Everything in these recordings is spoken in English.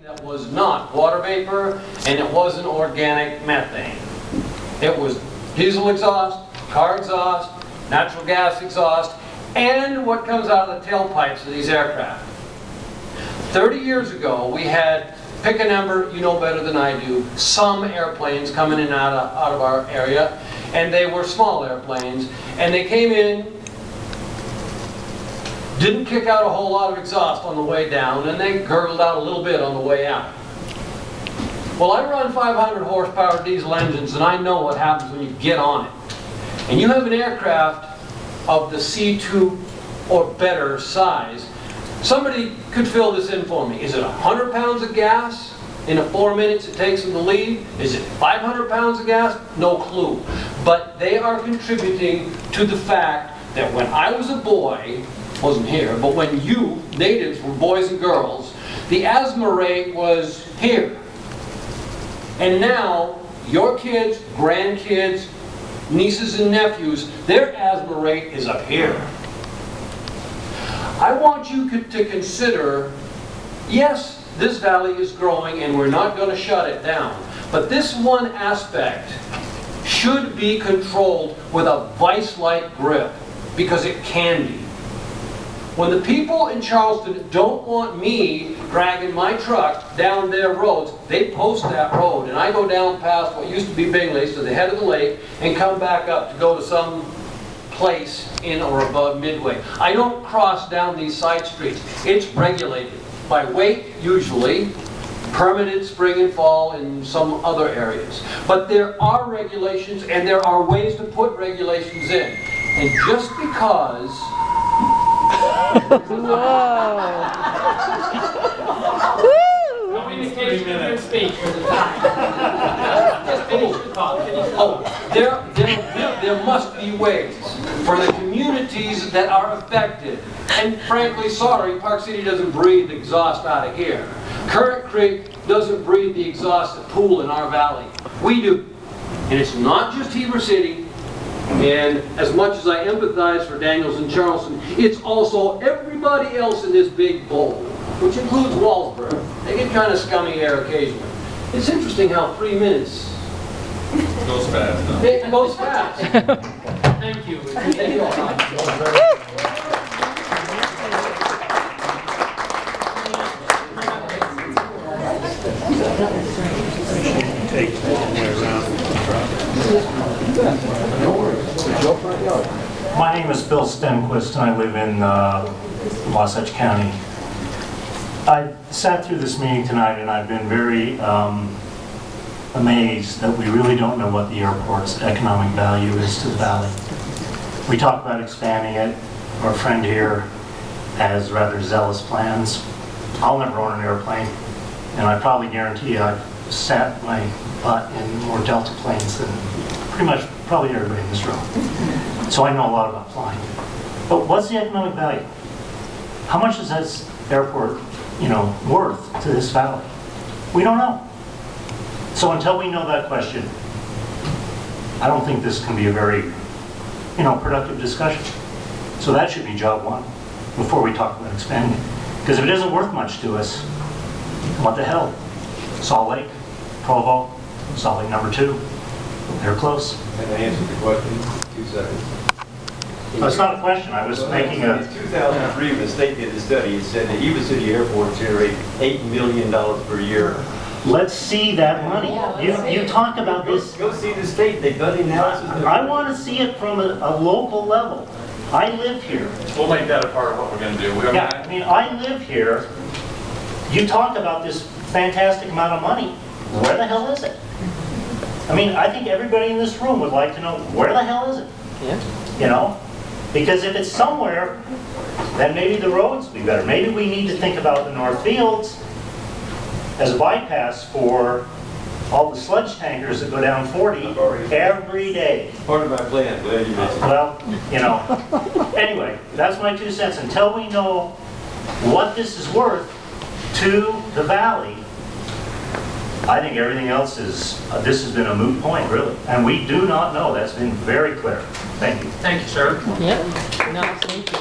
that was not water vapor and it wasn't organic methane. It was diesel exhaust, car exhaust, natural gas exhaust, and what comes out of the tailpipes of these aircraft. 30 years ago, we had, pick a number, you know better than I do, some airplanes coming in and out of our area, and they were small airplanes, and they came in, didn't kick out a whole lot of exhaust on the way down, and they gurgled out a little bit on the way out. Well, I run 500 horsepower diesel engines, and I know what happens when you get on it. And you have an aircraft of the C2 or better size. Somebody could fill this in for me. Is it 100 pounds of gas in the 4 minutes it takes them to leave? Is it 500 pounds of gas? No clue. But they are contributing to the fact that when I was a boy, wasn't here, but when you, natives, were boys and girls, the asthma rate was here. And now, your kids, grandkids, nieces and nephews, their asthma rate is up here. I want you to consider, yes, this valley is growing and we're not going to shut it down, but this one aspect should be controlled with a vice-like grip, because it can be. When the people in Charleston don't want me dragging my truck down their roads, they post that road, and I go down past what used to be Bingley's to the head of the lake and come back up to go to some place in or above Midway. I don't cross down these side streets. It's regulated by weight, usually, permitted spring and fall in some other areas. But there are regulations, and there are ways to put regulations in. And just because No indication of your speech for the time. Just finish your thought. Oh, there must be ways for the communities that are affected. And frankly, sorry, Park City doesn't breathe the exhaust out of here. Current Creek doesn't breathe the exhaust at Pool in our valley. We do. And it's not just Heber City. And as much as I empathize for Daniels and Charleston, it's also everybody else in this big bowl, which includes Wallsburg. They get kind of scummy air occasionally. It's interesting how 3 minutes goes fast. Huh? It goes fast. Thank you. My name is Bill Stenquist, and I live in Wasatch County. I sat through this meeting tonight, and I've been very amazed that we really don't know what the airport's economic value is to the valley. We talk about expanding it. Our friend here has rather zealous plans. I'll never own an airplane, and I probably guarantee I've sat my butt in more Delta planes than pretty much probably everybody in this room. So I know a lot about flying. But what's the economic value? How much is this airport, worth to this valley? We don't know. So until we know that question, I don't think this can be a very, productive discussion. So that should be job one before we talk about expanding it. Because if it isn't worth much to us, what the hell? Salt Lake, Provo, Salt Lake number 2, they're close. Can I answer the question? 2 seconds. That's not a question. I was making a... In 2003, when the state did the study, it said that Heber City Airport generates $8 million per year. Let's see that money. You talk about this... Go see the state. They've done the analysis. I want to see it from a local level. I live here. We'll make that a part of what we're going to do. I live here. You talk about this fantastic amount of money. Where the hell is it? I think everybody in this room would like to know, where the hell is it? Yeah. Because if it's somewhere, then maybe the roads would be better. Maybe we need to think about the North Fields as a bypass for all the sludge tankers that go down 40 every day. Part of my plan. Glad you mentioned. Well, anyway, that's my 2 cents. Until we know what this is worth to the valley, I think everything else is, this has been a moot point, really. And we do not know. That's been very clear. Thank you. Thank you, sir. Yep. No, thank you.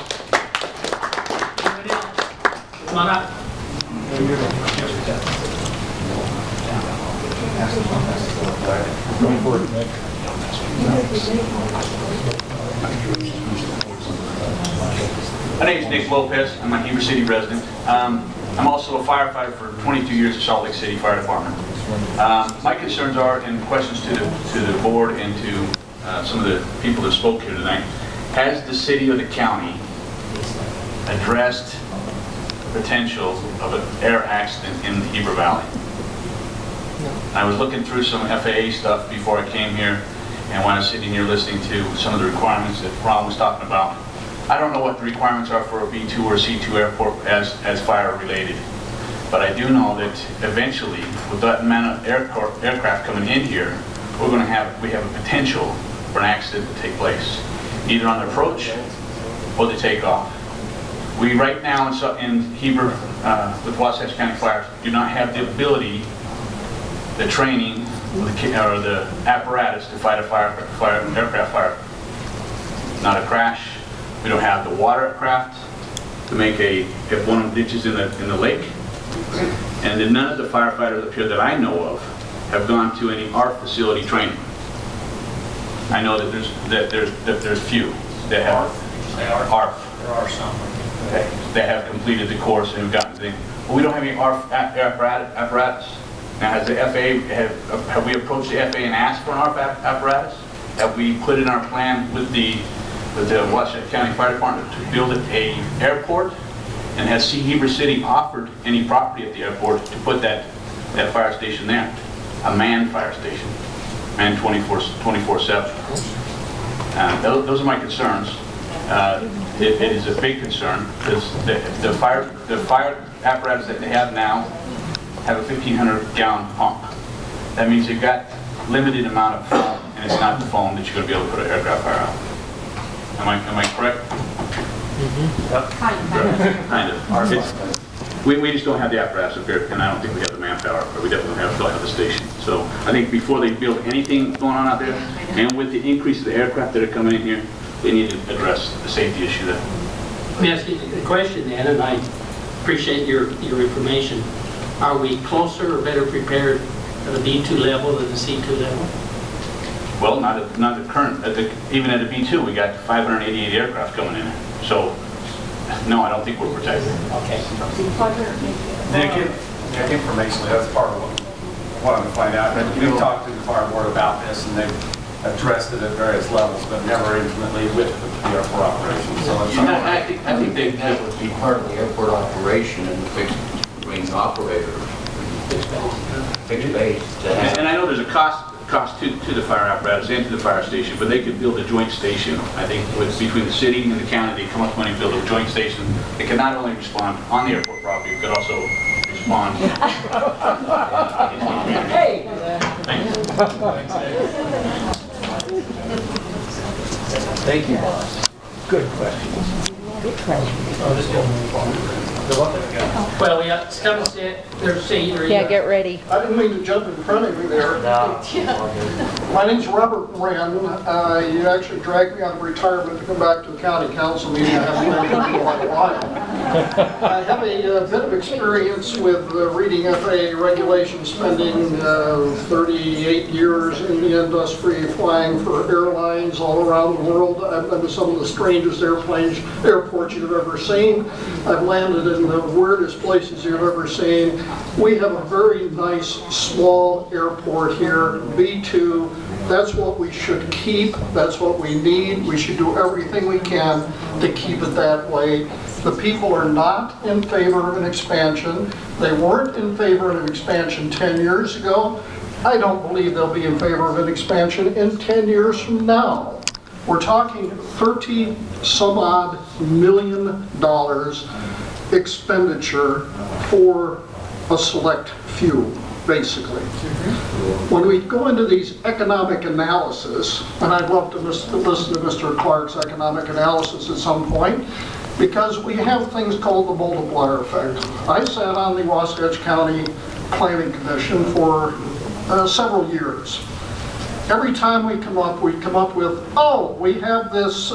Anybody else? Come on up. My name is Nick Lopez. I'm a Heber City resident. I'm also a firefighter for 22 years at Salt Lake City Fire Department. My concerns are, and questions to the board and to some of the people that spoke here tonight, has the city or the county addressed the potential of an air accident in the Heber Valley? I was looking through some FAA stuff before I came here, and when I was sitting here listening to some of the requirements that Ron was talking about, I don't know what the requirements are for a B2 or C2 airport as fire related, but I do know that eventually, with that amount of aircraft coming in here, we have a potential for an accident to take place, either on the approach or the takeoff. We right now in Heber with Wasatch County Fire do not have the ability, the training, or the apparatus to fight a aircraft fire. Not a crash. We don't have the watercraft to make if one of them ditches in the lake. And then none of the firefighters up here that I know of have gone to any ARF facility training. I know that there's few that have ARF. There are some. Okay. That have completed the course and have gotten things. But we don't have any ARF apparatus. Now, has the FAA, have we approached the FAA and asked for an ARF apparatus? Have we put in our plan with the Wasatch County Fire Department to build an airport? And has Heber City offered any property at the airport to put that fire station there? A manned fire station, manned 24/7. Those are my concerns. It is a big concern because the fire apparatus that they have now have a 1,500-gallon pump. That means you've got limited amount of foam, and it's not the foam that you're going to be able to put an aircraft fire out. Am I correct? Kind of. We just don't have the apparatus up here, and I don't think we have the manpower, but we definitely don't have the station. So I think before they build anything going on out there, and with the increase of the aircraft that are coming in here, they need to address the safety issue there. Let me ask you a question then, and I appreciate your information. Are we closer or better prepared at the B2 level than the C2 level? Well, not the current. Even at a B2, we got 588 aircraft coming in. So, no, I don't think we're protected. Okay. Nick, informationally, that's part of what I'm going to find out. We've talked to the fire board about this, and they've addressed it at various levels, but never intimately with the airport operation. So I think that would be part of the airport operation and the fixed wing operator, fixed base. And I know there's a cost to the fire apparatus and to the fire station, but they could build a joint station. I think between the city and the county, they come up with money to build a joint station. They can not only respond on the airport property, but could also respond. Hey! Thank you, boss. Good questions. Well, we got some set. There's Cedar. Yeah, get ready. I didn't mean to jump in front of you there. My name's Robert Wren. You actually dragged me out of retirement to come back to the county council meeting. I haven't been here for quite a while. I have a bit of experience with reading FAA regulations, spending 38 years in the industry flying for airlines all around the world. I've been to some of the strangest airports you've ever seen. I've landed in the weirdest places you've ever seen. We have a very nice small airport here, B2. That's what we should keep. That's what we need. We should do everything we can to keep it that way. The people are not in favor of an expansion. They weren't in favor of an expansion 10 years ago. I don't believe they'll be in favor of an expansion in 10 years from now. We're talking $30-some-odd million expenditure for a select few, basically. When we go into these economic analysis, and I'd love to listen to Mr. Clark's economic analysis at some point, because we have things called the multiplier effect. I sat on the Wasatch County Planning Commission for several years. Every time we come up with, oh, we have this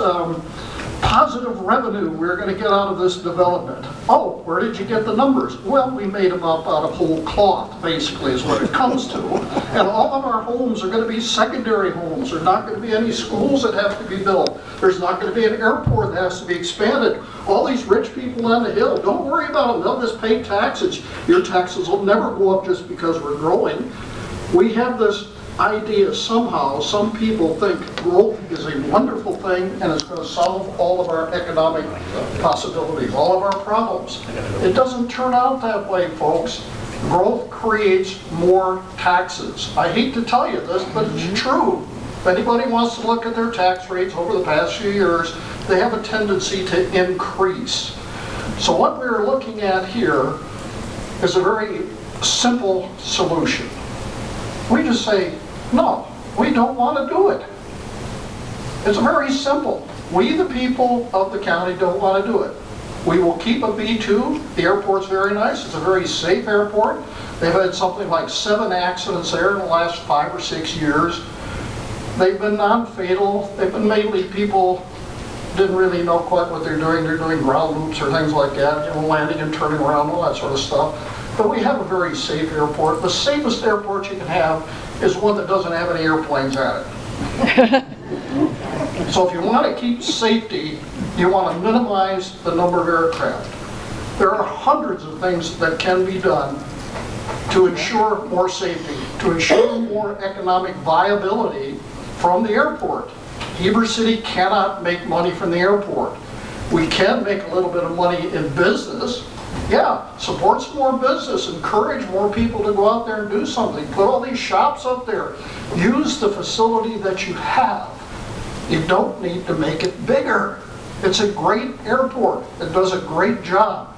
positive revenue we're going to get out of this development. Oh, where did you get the numbers? Well, we made them up out of whole cloth, basically, is what it comes to. And all of our homes are going to be secondary homes. There's not going to be any schools that have to be built. There's not going to be an airport that has to be expanded. All these rich people on the hill, don't worry about them. They'll just pay taxes. Your taxes will never go up just because we're growing. We have this idea somehow, some people think growth is a wonderful thing and it's going to solve all of our economic possibilities, all of our problems. It doesn't turn out that way, folks. Growth creates more taxes. I hate to tell you this, but it's true. If anybody wants to look at their tax rates over the past few years, they have a tendency to increase. So what we're looking at here is a very simple solution. We just say, no, we don't want to do it. It's very simple. We, the people of the county, don't want to do it. We will keep a B2. The airport's very nice. It's a very safe airport. They've had something like 7 accidents there in the last 5 or 6 years. They've been non-fatal. They've been mainly people didn't really know quite what they're doing. They're doing ground loops or things like that, you know, landing and turning around, all that sort of stuff. But we have a very safe airport. The safest airport you can have is one that doesn't have any airplanes at it. So if you want to keep safety, you want to minimize the number of aircraft. There are hundreds of things that can be done to ensure more safety, to ensure more economic viability from the airport. Heber City cannot make money from the airport. We can make a little bit of money in business. Yeah, support some more business, encourage more people to go out there and do something. Put all these shops up there. Use the facility that you have. You don't need to make it bigger. It's a great airport. It does a great job.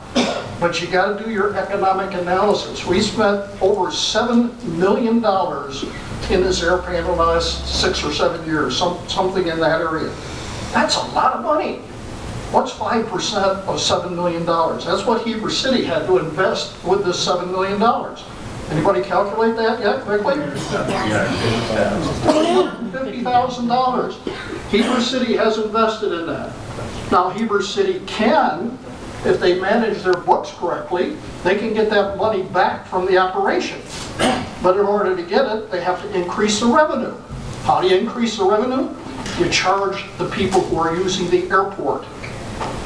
But you got to do your economic analysis. We spent over $7 million in this airport in the last 6 or 7 years, something in that area. That's a lot of money. What's 5% of $7 million? That's what Heber City had to invest with this $7 million. Anybody calculate that yet, quickly? $50,000. Heber City has invested in that. Now, Heber City can, if they manage their books correctly, they can get that money back from the operation. But in order to get it, they have to increase the revenue. How do you increase the revenue? You charge the people who are using the airport.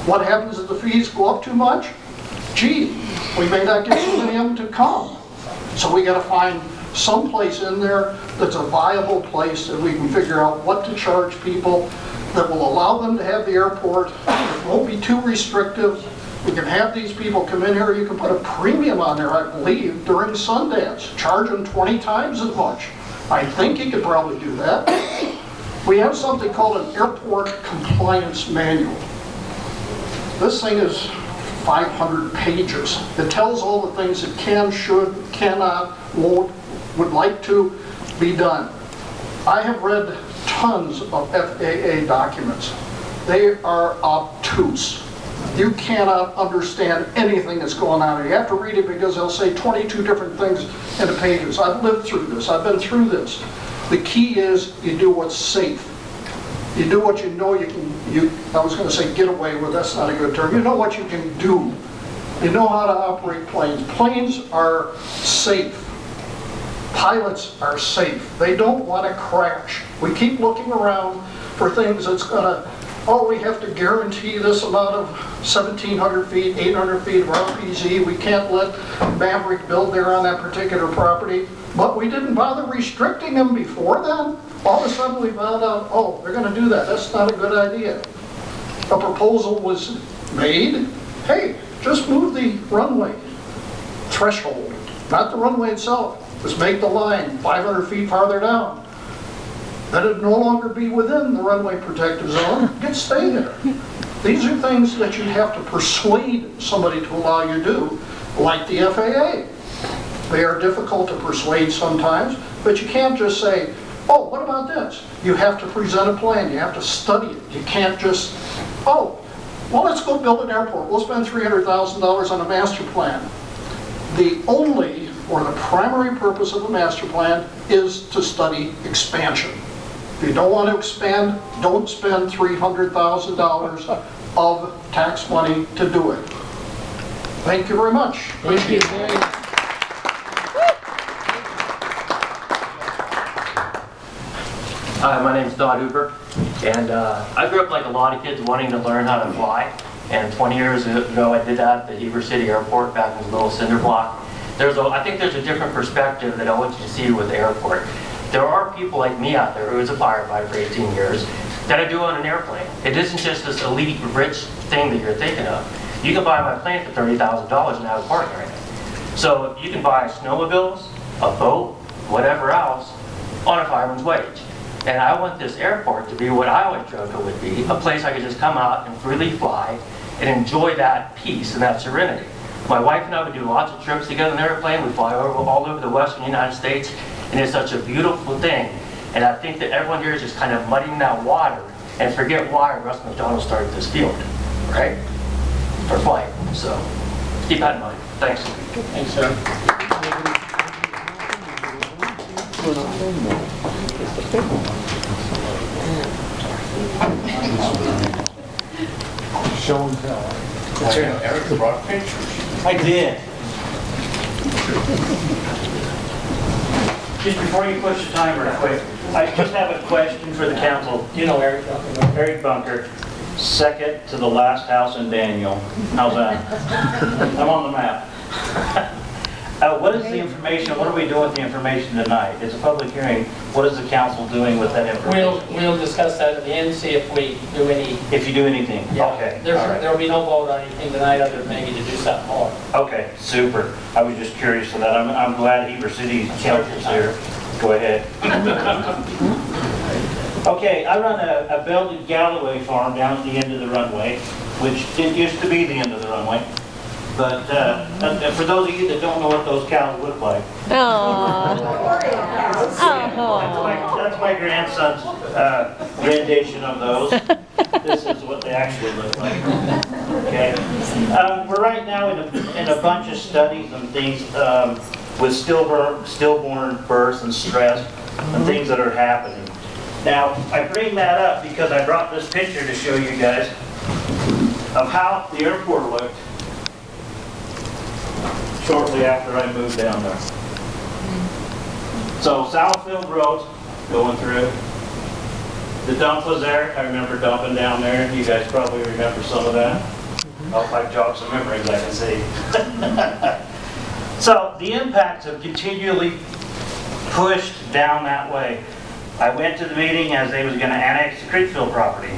What happens if the fees go up too much? Gee, we may not get so many of them to come. So we got to find some place in there that's a viable place that we can figure out what to charge people that will allow them to have the airport. It won't be too restrictive. We can have these people come in here. You can put a premium on there, I believe, during Sundance. Charge them 20 times as much. I think you could probably do that. We have something called an airport compliance manual. This thing is 500 pages. It tells all the things that can, should, cannot, won't, would like to be done. I have read tons of FAA documents. They are obtuse. You cannot understand anything that's going on here. You have to read it because they'll say 22 different things in the pages. I've lived through this. I've been through this. The key is you do what's safe. You do what you know you can, I was going to say get away with, that's not a good term. You know what you can do. You know how to operate planes. Planes are safe. Pilots are safe. They don't want to crash. We keep looking around for things that's going to, oh, we have to guarantee this amount of 1,700 feet, 800 feet of RPZ. We can't let Maverick build there on that particular property. But we didn't bother restricting them before then. All of a sudden we found out, oh, they're going to do that. That's not a good idea. A proposal was made. Hey, just move the runway threshold, not the runway itself. Just make the line 500 feet farther down. Then it'd no longer be within the runway protective zone. It'd stay there. These are things that you'd have to persuade somebody to allow you to do, like the FAA. They are difficult to persuade sometimes, but you can't just say, oh, what about this? You have to present a plan. You have to study it. You can't just, oh, well, let's go build an airport. We'll spend $300,000 on a master plan. The only, or the primary purpose of a master plan is to study expansion. If you don't want to expand, don't spend $300,000 of tax money to do it. Thank you very much. Thank you very much. Hi, my name's Ober, and I grew up like a lot of kids wanting to learn how to fly. And 20 years ago, I did that at the Heber City Airport back in the little cinder block. I think there's a different perspective that I want you to see with the airport. There are people like me out there who was a firefighter for 18 years that I do on an airplane. It isn't just this elite, rich thing that you're thinking of. You can buy my plane for $30,000 and have a parking right now. So you can buy snowmobiles, a boat, whatever else, on a fireman's wage. And I want this airport to be what I always joked it would be, a place I could just come out and freely fly and enjoy that peace and that serenity. My wife and I would do lots of trips together in an airplane. We fly all over the western United States, and it's such a beautiful thing. And I think that everyone here is just kind of muddying that water and forget why Russ McDonald started this field, right? For flight. So keep that in mind. Thanks. Thanks, sir. Show and tell. Eric brought pictures. I did. Just before you push the timer quick, I just have a question for the council. You know Eric? Eric Bunker, second to the last house in Daniel. How's that? I'm on the map. What is the information, what are we doing with the information tonight? It's a public hearing. What is the council doing with that information? We'll discuss that at the end, see if we do any. If you do anything? Yeah. Okay. There'll be no vote on anything tonight other than maybe to do something more. Okay, super. I was just curious of that. I'm glad Heber City Council's here. Go ahead. Okay, I run a Belted Galloway farm down at the end of the runway, which it used to be the end of the runway. But for those of you that don't know what those cows look like, that's my grandson's rendition of those. This is what they actually look like. Okay, we're right now in a bunch of studies and things with stillborn birth and stress and things that are happening. Now, I bring that up because I brought this picture to show you guys of how the airport looked shortly after I moved down there. So Southfield Road going through. The dump was there. I remember dumping down there. You guys probably remember some of that. Oh, I jogged some memories, I can see. So the impacts have continually pushed down that way. I went to the meeting as they was going to annex the Creekfield property.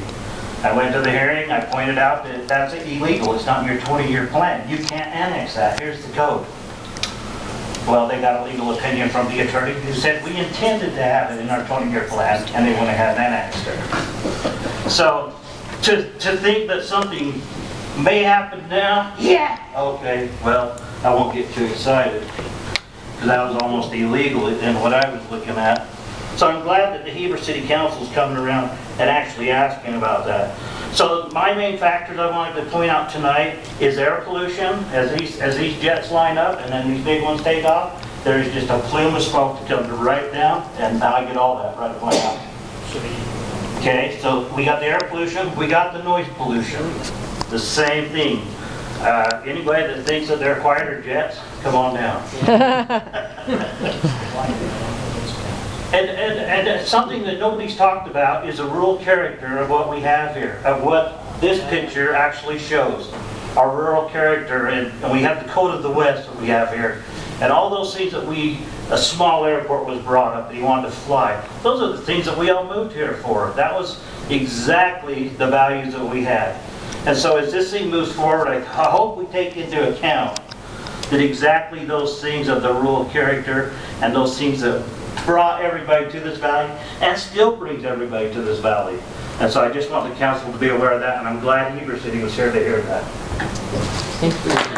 I went to the hearing, I pointed out that that's illegal, it's not in your 20-year plan. You can't annex that, here's the code. Well, they got a legal opinion from the attorney who said we intended to have it in our 20-year plan and they went ahead and annexed it. So, to think that something may happen now, yeah, okay, well, I won't get too excited because that was almost illegal in what I was looking at. So I'm glad that the Heber City Council is coming around and actually asking about that. So my main factors I wanted to point out tonight is air pollution. As these jets line up and then these big ones take off, there's just a plume of smoke that comes right down, and now I get all that right at my house. Okay, so we got the air pollution, we got the noise pollution. The same thing. Anybody that thinks that they're quieter jets, come on down. And something that nobody's talked about is the rural character of what we have here, of what this picture actually shows. Our rural character, and we have the code of the West that we have here. And all those things that a small airport was brought up that he wanted to fly. Those are the things that we all moved here for. That was exactly the values that we had. And so as this thing moves forward, I hope we take into account that exactly those things of the rural character and those things that brought everybody to this valley and still brings everybody to this valley. And so I just want the council to be aware of that, and I'm glad Heber City was here to hear that. Thank you.